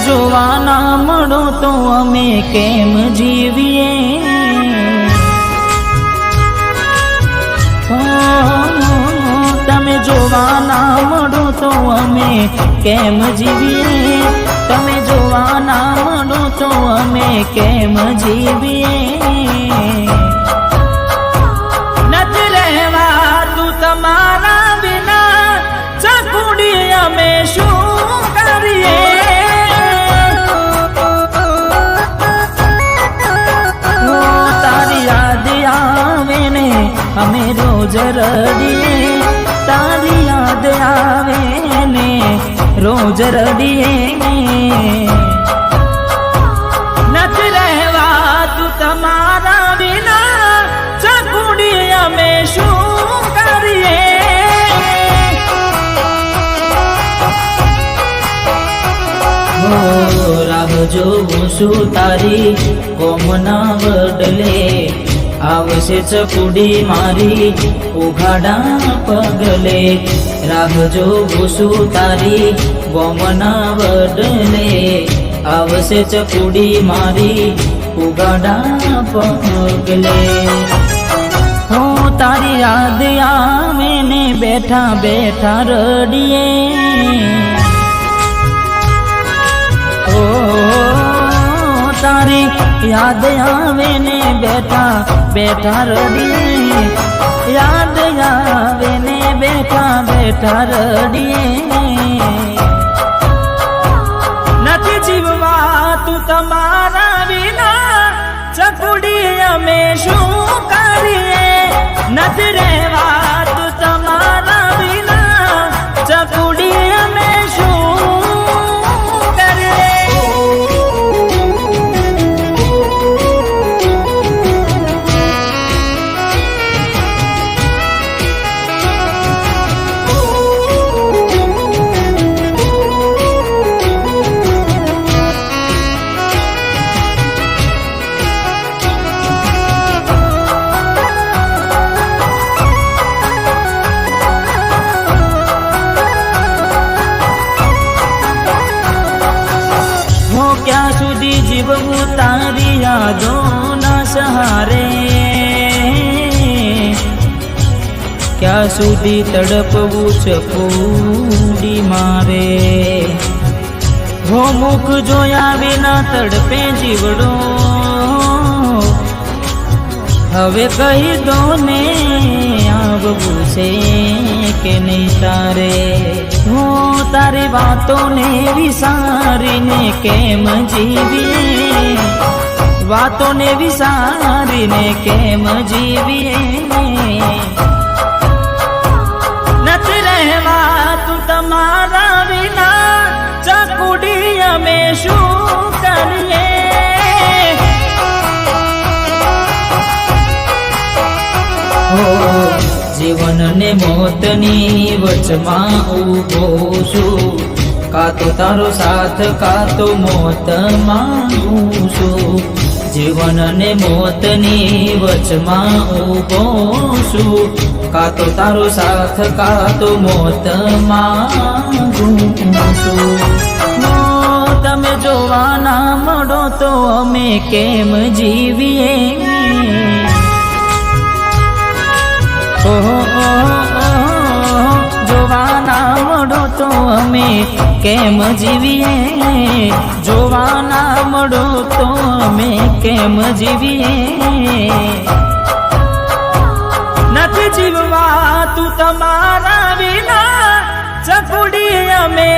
જોવા ના મળો તો અમે કેમ જીવીએ? તમે જોવા ના મળો તો અમે કેમ જીવીએ? તમે જોવા ના મળો તો અમે કેમ જીવીએ? નથી રહેવાતું તમારા વિના, ચકુડી અમે શું કરીએ? તારી યાદ આવે ને અમે રોજ રડીએ, તારી યાદ આવે ને રોજ રડીએ. નથી રહેવાતું તમારા વિના, ચકુડી અમે શું કરીએ? રાહ જોઉં છું તારી કોમના બદલે, આવશે ચકુડી મારી ઉઘાડા પગલે. રાહ જોઉં છું તારી ગોમના બદલે, આવશે ચકુડી મારી ઉઘાડા પગલે. હો તારી યાદ આવે ને બેઠા બેઠા રડીએ. તારી યાદ આવે ને બેઠા બેઠા રડીએ, યાદ આવે ને બેઠા બેઠા રડીએ. નથી જીવવાતું તમારા વિના, ચકુડી અમે શું કરીએ? નથી રહેવાતું તમારા વિના, ચકુડી અમે શું કરીએ? ક્યાં સુધી જીવવું તારી યાદોના સહારે? ક્યાં સુધી તડપવું ચકુડી મારે? હો મુખ જોયા વિના તડપે જીવડો, હવે કહી દો ને આવવું છે કે નહીં તારે? હું તારી વાતોને વિસારીને કેમ જીવીએ? વાતોને વિસારીને કેમ જીવીએ? નથી રહેવાતું તમારા વિના, ચકુડી અમે શું કરીએ? જીવન ને મોતની વચમાં ઊભો છું, કા તો તારો સાથ કા તો મોત માંગું છું. જીવન ને મોતની વચમાં ઊભો છું, કા તો તારો સાથ કા તો મોત માંગું છું. તમે જોવા ના મળો તો અમે કેમ જીવીએ? જોવા ના મળો તો અમે કેમ જીવીએ? જોવા ના મળો તો અમે કેમ જીવીએ? નથી જીવવાતું તમારા વિના, ચકુડી અમે